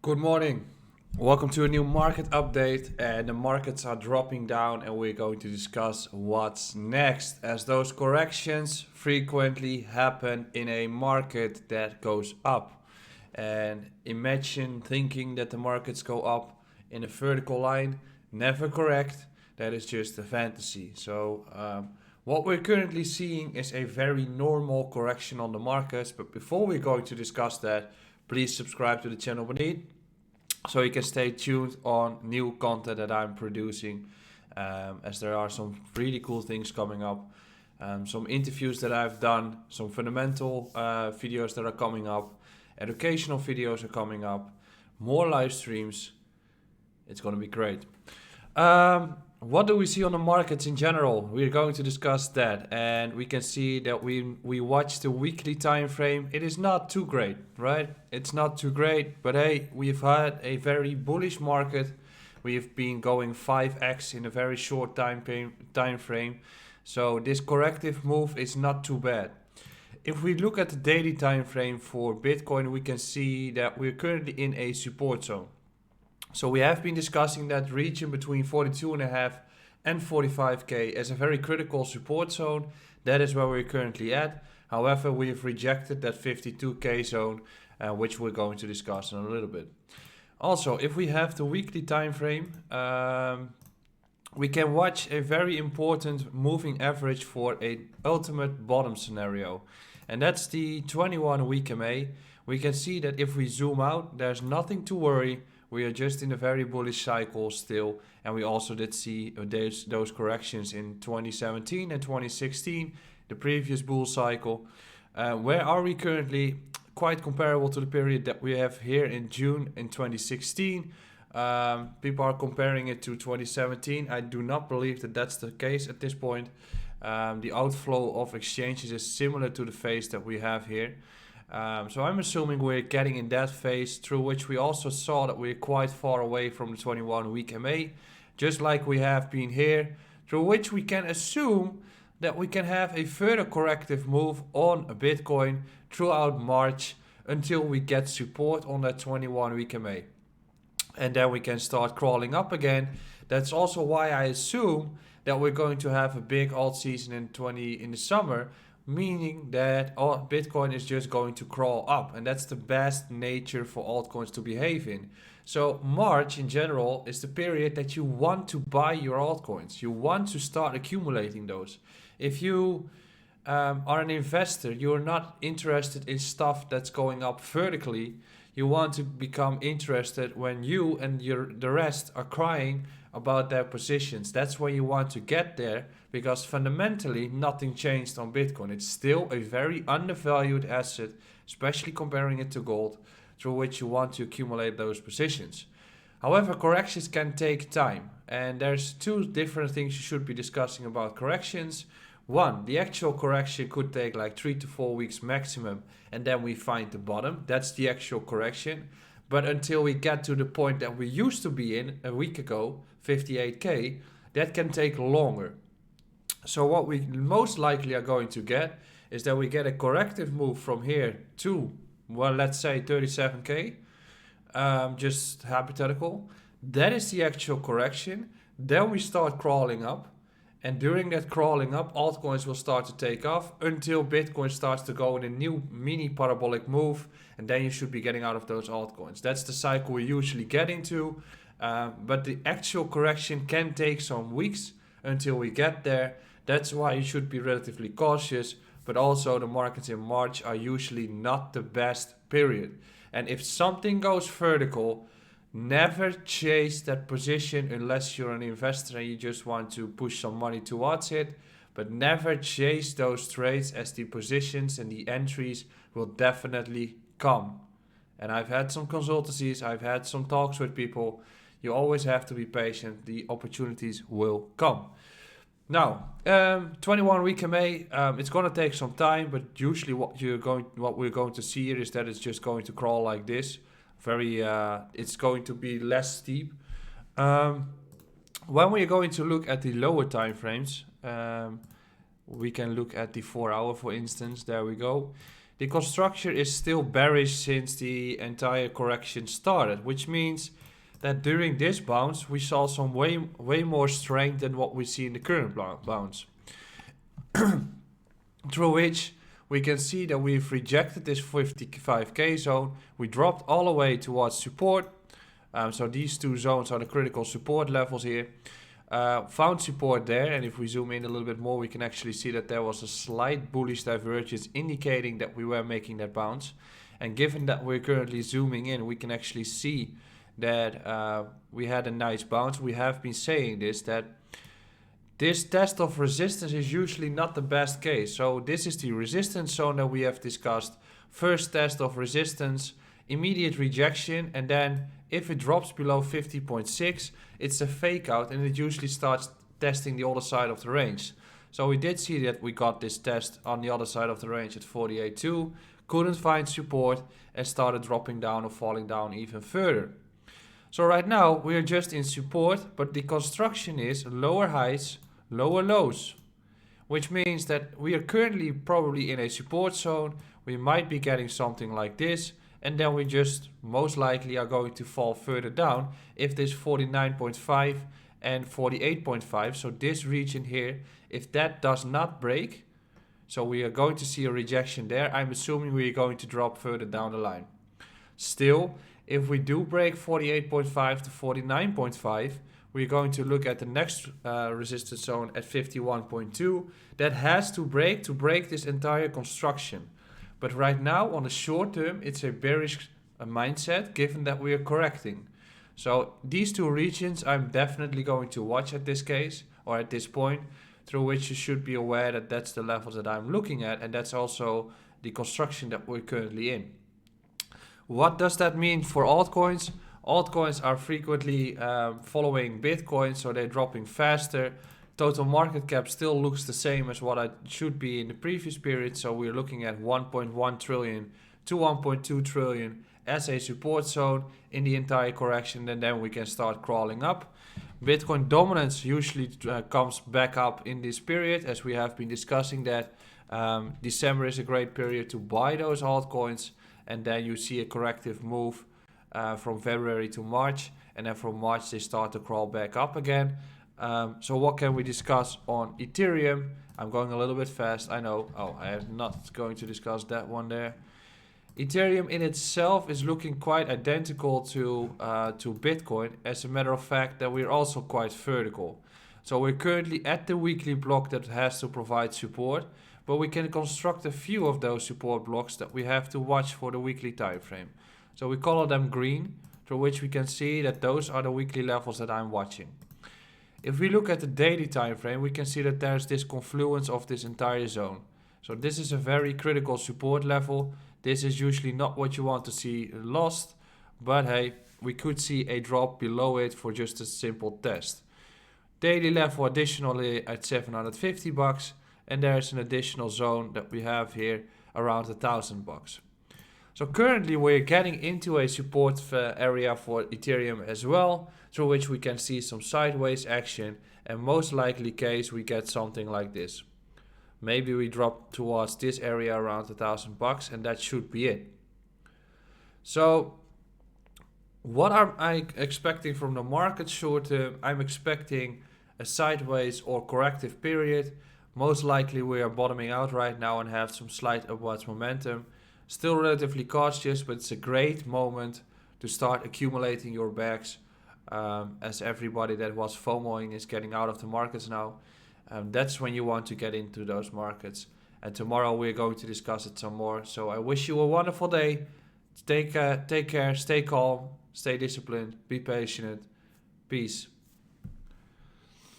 Good morning. Welcome to a new market update, and the markets are dropping down, and we're going to discuss what's next, as those corrections frequently happen in a market that goes up. And imagine thinking that the markets go up in a vertical line, never correct. That is just a fantasy. What we're currently seeing is a very normal correction on the markets. But before we're going to discuss that, please subscribe to the channel beneath so you can stay tuned on new content that I'm producing, as there are some really cool things coming up, some interviews that I've done, some fundamental videos that are coming up, educational videos are coming up, more live streams. It's going to be great. What do we see on the markets in general? We're going to discuss that, and we can see that we watch the weekly time frame. It is not too great, right? It's not too great, but hey, we've had a very bullish market. We've been going 5x in a very short time frame. So this corrective move is not too bad. If we look at the daily time frame for Bitcoin, we can see that we're currently in a support zone. So we have been discussing that region between 42.5 and 45k as a very critical support zone. That is where we're currently at. However, we've rejected that 52k zone, which we're going to discuss in a little bit. Also, if we have the weekly time frame, we can watch a very important moving average for an ultimate bottom scenario. And that's the 21-week MA. We can see that if we zoom out, there's nothing to worry. We are just in a very bullish cycle still, and we also did see those corrections in 2017 and 2016, the previous bull cycle. Where are we currently? Quite comparable to the period that we have here in June in 2016. People are comparing it to 2017. I do not believe that that's the case at this point. The outflow of exchanges is similar to the phase that we have here. So I'm assuming we're getting in that phase, through which we also saw that we're quite far away from the 21-week MA, just like we have been here, through which we can assume that we can have a further corrective move on a Bitcoin throughout March until we get support on that 21-week MA. And then we can start crawling up again. That's also why I assume that we're going to have a big alt season in the summer, meaning that Bitcoin is just going to crawl up, and that's the best nature for altcoins to behave in. So March in general is the period that you want to buy your altcoins. You want to start accumulating those. If you are an investor, you're not interested in stuff that's going up vertically. You want to become interested when you and the rest are crying about their positions. That's where you want to get there, because fundamentally nothing changed on Bitcoin. It's still a very undervalued asset, especially comparing it to gold, through which you want to accumulate those positions. However, corrections can take time, and there's two different things you should be discussing about corrections. One, the actual correction could take like 3 to 4 weeks maximum, and then we find the bottom. That's the actual correction. But until we get to the point that we used to be in a week ago, 58k, that can take longer. So what we most likely are going to get is that we get a corrective move from here to, well, let's say 37k, just hypothetical. That is the actual correction. Then we start crawling up. And during that crawling up, altcoins will start to take off until Bitcoin starts to go in a new mini parabolic move. And then you should be getting out of those altcoins. That's the cycle we usually get into. But the actual correction can take some weeks until we get there. That's why you should be relatively cautious. But also the markets in March are usually not the best period. And if something goes vertical, never chase that position unless you're an investor and you just want to push some money towards it. But never chase those trades, as the positions and the entries will definitely come. And I've had some consultancies, I've had some talks with people. You always have to be patient. The opportunities will come. Now, 21-week MA, it's going to take some time, but usually what we're going to see here is that it's just going to crawl like this. It's going to be less steep. When we're going to look at the lower time frames, we can look at the 4 hour, for instance. There we go. the construction is still bearish since the entire correction started, which means that during this bounce we saw some way more strength than what we see in the current bounce. Through which we can see that we've rejected this 55k zone. We dropped all the way towards support. So these two zones are the critical support levels here. Found support there, and if we zoom in a little bit more, we can actually see that there was a slight bullish divergence indicating that we were making that bounce. And given that we're currently zooming in, we can actually see that we had a nice bounce. We have been saying this, that this test of resistance is usually not the best case. So this is the resistance zone that we have discussed. First test of resistance, immediate rejection, and then if it drops below 50.6, it's a fake out, and it usually starts testing the other side of the range. So we did see that we got this test on the other side of the range at 48.2, couldn't find support, and started dropping down or falling down even further. So right now we are just in support, but the construction is lower highs, lower lows, which means that we are currently probably in a support zone. We might be getting something like this, and then we just most likely are going to fall further down if this 49.5 and 48.5, so this region here, if that does not break, so we are going to see a rejection there. I'm assuming we are going to drop further down the line. Still, if we do break 48.5 to 49.5, we're going to look at the next resistance zone at 51.2. That has to break this entire construction. But right now, on the short term, it's a bearish mindset, given that we are correcting. So these two regions I'm definitely going to watch at this case, or at this point, through which you should be aware that that's the levels that I'm looking at, and that's also the construction that we're currently in. What does that mean for altcoins? Altcoins are frequently following Bitcoin, so they're dropping faster. Total market cap still looks the same as what it should be in the previous period, so we're looking at 1.1 trillion to 1.2 trillion as a support zone in the entire correction, and then we can start crawling up. Bitcoin dominance usually comes back up in this period, as we have been discussing that December is a great period to buy those altcoins, and then you see a corrective move from February to March, and then from March they start to crawl back up again. So what can we discuss on Ethereum? I'm going a little bit fast, I know. Oh, I am not going to discuss that one there. Ethereum in itself is looking quite identical to Bitcoin. As a matter of fact, that we're also quite vertical. So we're currently at the weekly block that has to provide support, but we can construct a few of those support blocks that we have to watch for the weekly time frame. So we color them green, through which we can see that those are the weekly levels that I'm watching. If we look at the daily time frame, we can see that there's this confluence of this entire zone. So this is a very critical support level. This is usually not what you want to see lost, but hey, we could see a drop below it for just a simple test. Daily level additionally at 750 bucks, and there's an additional zone that we have here around $1,000. So currently we're getting into a support area for Ethereum as well, through which we can see some sideways action, and most likely case we get something like this. Maybe we drop towards this area around $1,000, and that should be it. So what am I expecting from the market short term? I'm expecting a sideways or corrective period. Most likely we are bottoming out right now and have some slight upwards momentum. Still relatively cautious, but it's a great moment to start accumulating your bags, as everybody that was FOMOing is getting out of the markets now. That's when you want to get into those markets. And tomorrow we're going to discuss it some more. So I wish you a wonderful day. Take care, stay calm, stay disciplined, be patient. Peace.